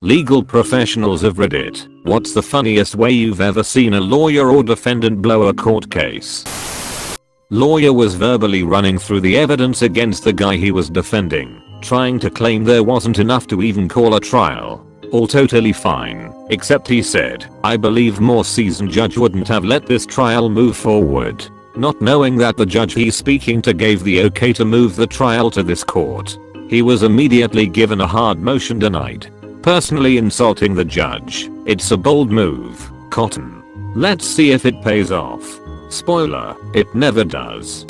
Legal professionals of Reddit, what's the funniest way you've ever seen a lawyer or defendant blow a court case? Lawyer was verbally running through the evidence against the guy he was defending, trying to claim there wasn't enough to even call a trial. All totally fine, except he said, I believe more seasoned judge wouldn't have let this trial move forward. Not knowing that the judge he's speaking to gave the okay to move the trial to this court. He was immediately given a hard motion denied. Personally insulting the judge. It's a bold move, Cotton. Let's see if it pays off. Spoiler, it never does.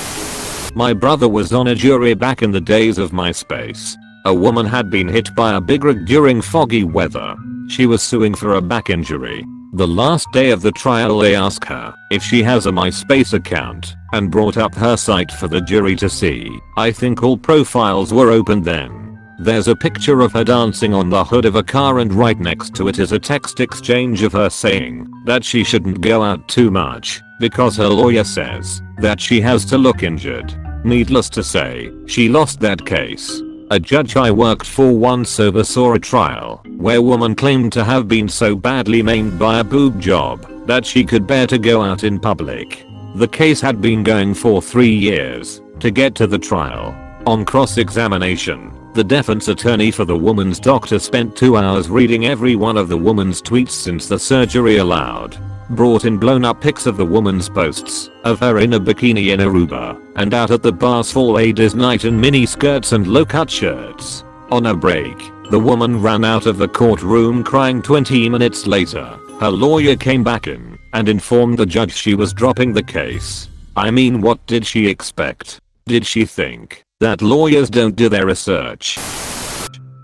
My brother was on a jury back in the days of MySpace. A woman had been hit by a big rig during foggy weather. She was suing for a back injury. The last day of the trial they asked her if she has a MySpace account and brought up her site for the jury to see. I think all profiles were opened then. There's a picture of her dancing on the hood of a car and right next to it is a text exchange of her saying that she shouldn't go out too much because her lawyer says that she has to look injured. Needless to say, she lost that case. A judge I worked for once oversaw a trial where woman claimed to have been so badly maimed by a boob job that she could bear to go out in public. The case had been going for 3 years to get to the trial. On cross-examination, the defense attorney for the woman's doctor spent 2 hours reading every one of the woman's tweets since the surgery allowed. Brought in blown up pics of the woman's posts of her in a bikini in Aruba and out at the bars for ladies night in mini skirts and low cut shirts. On a break, the woman ran out of the courtroom crying. 20 minutes later, her lawyer came back in and informed the judge she was dropping the case. I mean, what did she expect? Did she think that lawyers don't do their research?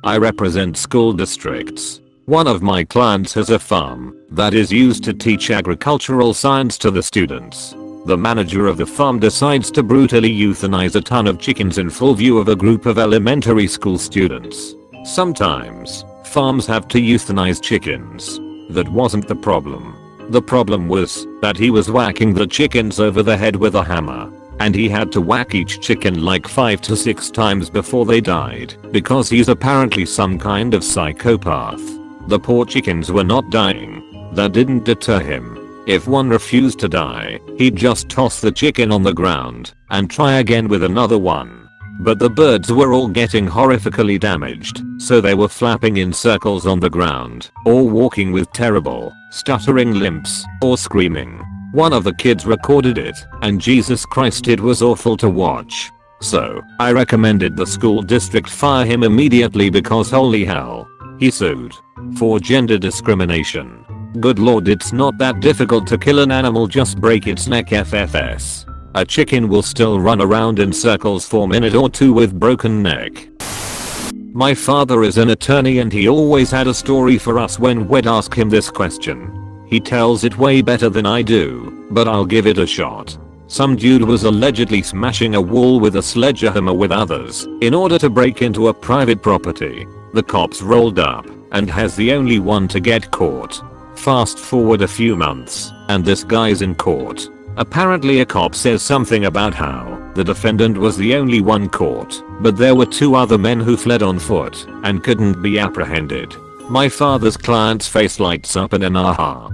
I represent school districts. One of my clients has a farm that is used to teach agricultural science to the students. The manager of the farm decides to brutally euthanize a ton of chickens in full view of a group of elementary school students. Sometimes, farms have to euthanize chickens. That wasn't the problem. The problem was that he was whacking the chickens over the head with a hammer. And he had to whack each chicken like 5 to 6 times before they died because he's apparently some kind of psychopath. The poor chickens were not dying. That didn't deter him. If one refused to die, he'd just toss the chicken on the ground and try again with another one. But the birds were all getting horrifically damaged, so they were flapping in circles on the ground, or walking with terrible, stuttering limps, or screaming. One of the kids recorded it, and Jesus Christ, it was awful to watch. So, I recommended the school district fire him immediately because holy hell. He sued for gender discrimination. Good lord, it's not that difficult to kill an animal, just break its neck. FFS. A chicken will still run around in circles for a minute or two with broken neck. My father is an attorney and he always had a story for us when we'd ask him this question. He tells it way better than I do, but I'll give it a shot. Some dude was allegedly smashing a wall with a sledgehammer with others in order to break into a private property. The cops rolled up and has the only one to get caught. Fast forward a few months and this guy's in court. Apparently a cop says something about how the defendant was the only one caught, but there were 2 other men who fled on foot and couldn't be apprehended. My father's client's face lights up in an aha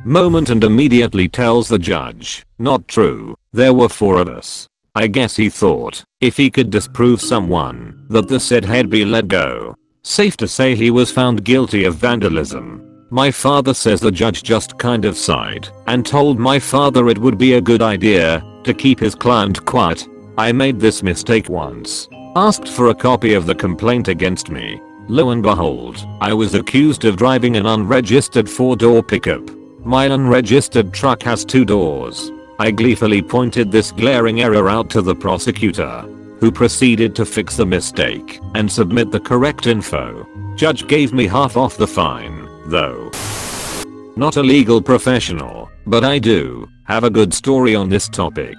moment and immediately tells the judge, not true, there were 4 of us. I guess he thought if he could disprove someone that the said he'd be let go. Safe to say he was found guilty of vandalism. My father says the judge just kind of sighed and told my father it would be a good idea to keep his client quiet. I made this mistake once. Asked for a copy of the complaint against me. Lo and behold, I was accused of driving an unregistered 4-door pickup. My unregistered truck has 2 doors. I gleefully pointed this glaring error out to the prosecutor, who proceeded to fix the mistake and submit the correct info. Judge gave me half off the fine, though. Not a legal professional, but I do have a good story on this topic.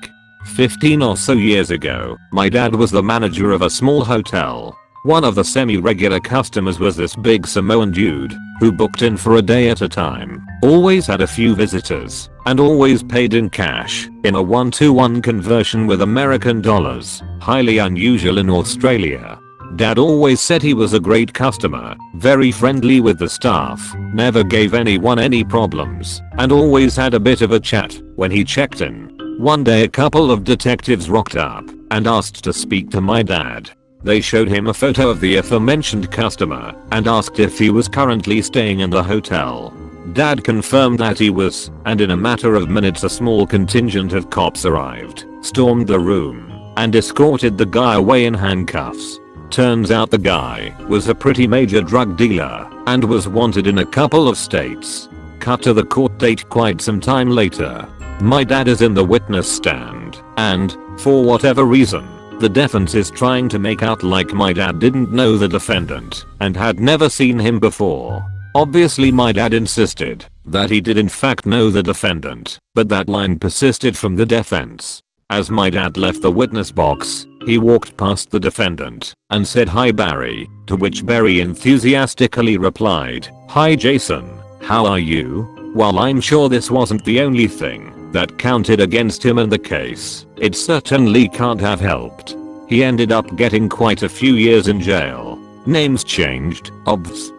15 or so years ago, my dad was the manager of a small hotel. One of the semi-regular customers was this big Samoan dude who booked in for a day at a time, always had a few visitors, and always paid in cash in a 1-to-1 conversion with American dollars, highly unusual in Australia. Dad always said he was a great customer, very friendly with the staff, never gave anyone any problems, and always had a bit of a chat when he checked in. One day a couple of detectives rocked up and asked to speak to my dad. They showed him a photo of the aforementioned customer and asked if he was currently staying in the hotel. Dad confirmed that he was, and in a matter of minutes a small contingent of cops arrived, stormed the room, and escorted the guy away in handcuffs. Turns out the guy was a pretty major drug dealer and was wanted in a couple of states. Cut to the court date quite some time later. My dad is in the witness stand, and, for whatever reason, the defense is trying to make out like my dad didn't know the defendant and had never seen him before. Obviously my dad insisted that he did in fact know the defendant, but that line persisted from the defense. As my dad left the witness box, he walked past the defendant and said, "Hi Barry," to which Barry enthusiastically replied, "Hi Jason, how are you?" While I'm sure this wasn't the only thing that counted against him in the case, it certainly can't have helped. He ended up getting quite a few years in jail. Names changed, obvs.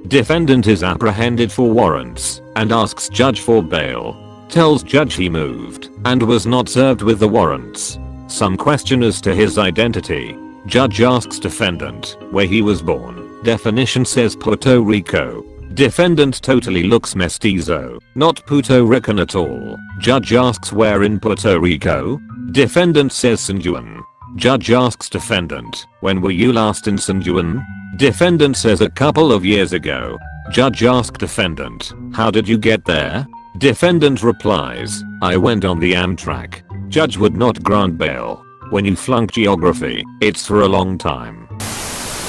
Defendant is apprehended for warrants and asks judge for bail. Tells judge he moved and was not served with the warrants. Some question as to his identity. Judge asks defendant where he was born. Definition says Puerto Rico. Defendant totally looks mestizo, not Puerto Rican at all. Judge asks where in Puerto Rico. Defendant says San Juan. Judge asks defendant, when were you last in San Juan? Defendant says a couple of years ago. Judge asks defendant, how did you get there? Defendant replies, I went on the Amtrak. Judge would not grant bail. When you flunk geography, it's for a long time.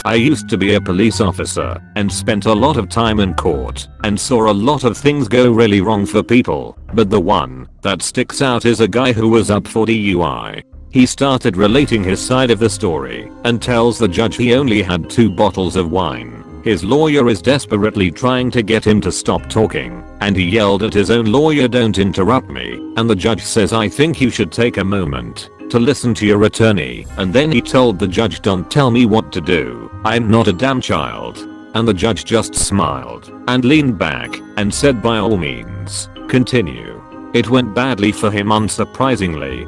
I used to be a police officer and spent a lot of time in court and saw a lot of things go really wrong for people, but the one that sticks out is a guy who was up for DUI. He started relating his side of the story and tells the judge he only had 2 bottles of wine. His lawyer is desperately trying to get him to stop talking, and he yelled at his own lawyer, "Don't interrupt me," and the judge says, "I think you should take a moment to listen to your attorney," and then he told the judge, "Don't tell me what to do, I'm not a damn child," and the judge just smiled and leaned back and said, "By all means, continue." It went badly for him, unsurprisingly.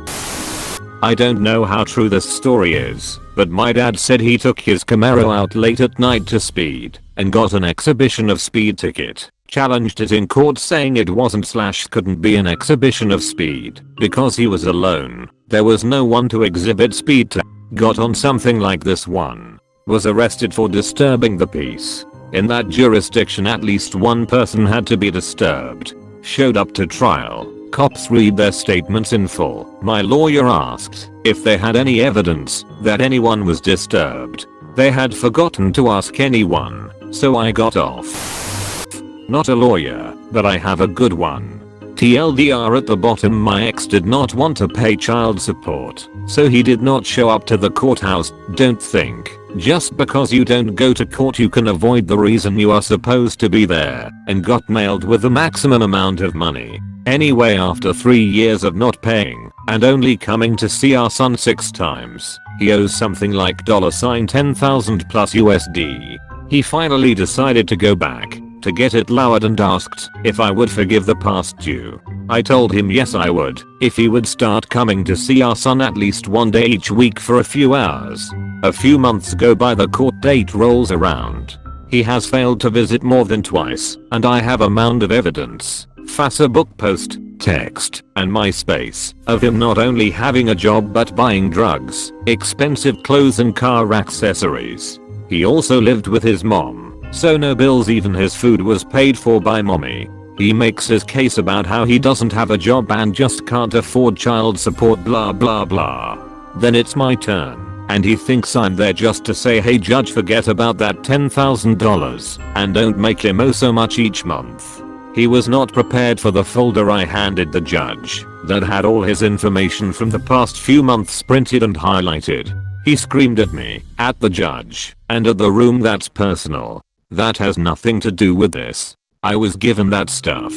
I don't know how true this story is, but my dad said he took his Camaro out late at night to speed and got an exhibition of speed ticket. Challenged it in court saying it wasn't/couldn't be an exhibition of speed because he was alone. There was no one to exhibit speed to. Got on something like this one. Was arrested for disturbing the peace. In that jurisdiction at least one person had to be disturbed. Showed up to trial. Cops read their statements in full. My lawyer asked if they had any evidence that anyone was disturbed. They had forgotten to ask anyone, so I got off. Not a lawyer, but I have a good one. TLDR at the bottom, my ex did not want to pay child support, so he did not show up to the courthouse. Don't think just because you don't go to court you can avoid the reason you are supposed to be there, and got nailed with the maximum amount of money. Anyway, after 3 years of not paying and only coming to see our son 6 times, he owes something like $10,000 plus USD. He finally decided to go back to get it lowered and asked if I would forgive the past due. I told him yes I would if he would start coming to see our son at least one day each week for a few hours. A few months go by, the court date rolls around. He has failed to visit more than twice, and I have a mound of evidence. Facebook post, text, and MySpace of him not only having a job but buying drugs, expensive clothes and car accessories. He also lived with his mom, so no bills, even his food was paid for by mommy. He makes his case about how he doesn't have a job and just can't afford child support, blah blah blah. Then it's my turn, and he thinks I'm there just to say, hey judge, forget about that $10,000 and don't make him owe so much each month. He was not prepared for the folder I handed the judge that had all his information from the past few months printed and highlighted. He screamed at me, at the judge, and at the room. That's personal. That has nothing to do with this. I was given that stuff.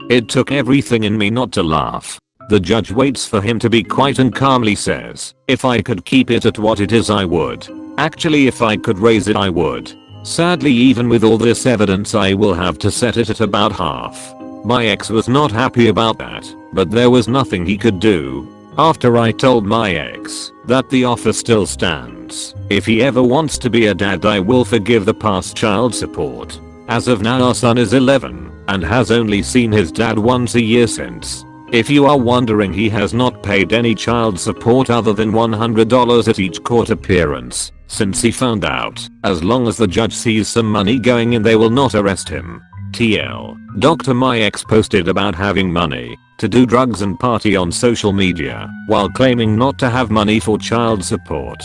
It took everything in me not to laugh. The judge waits for him to be quiet and calmly says, "If I could keep it at what it is I would. Actually, if I could raise it I would. Sadly, even with all this evidence I will have to set it at about half." My ex was not happy about that, but there was nothing he could do. After I told my ex that the offer still stands, if he ever wants to be a dad I will forgive the past child support. As of now our son is 11 and has only seen his dad once a year since. If you are wondering, he has not paid any child support other than $100 at each court appearance since he found out. As long as the judge sees some money going in they will not arrest him. TL. Dr. My ex posted about having money to do drugs and party on social media while claiming not to have money for child support.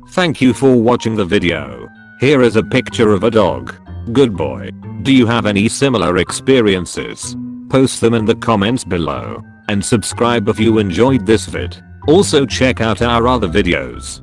Thank you for watching the video. Here is a picture of a dog. Good boy. Do you have any similar experiences? Post them in the comments below and subscribe if you enjoyed this vid. Also check out our other videos.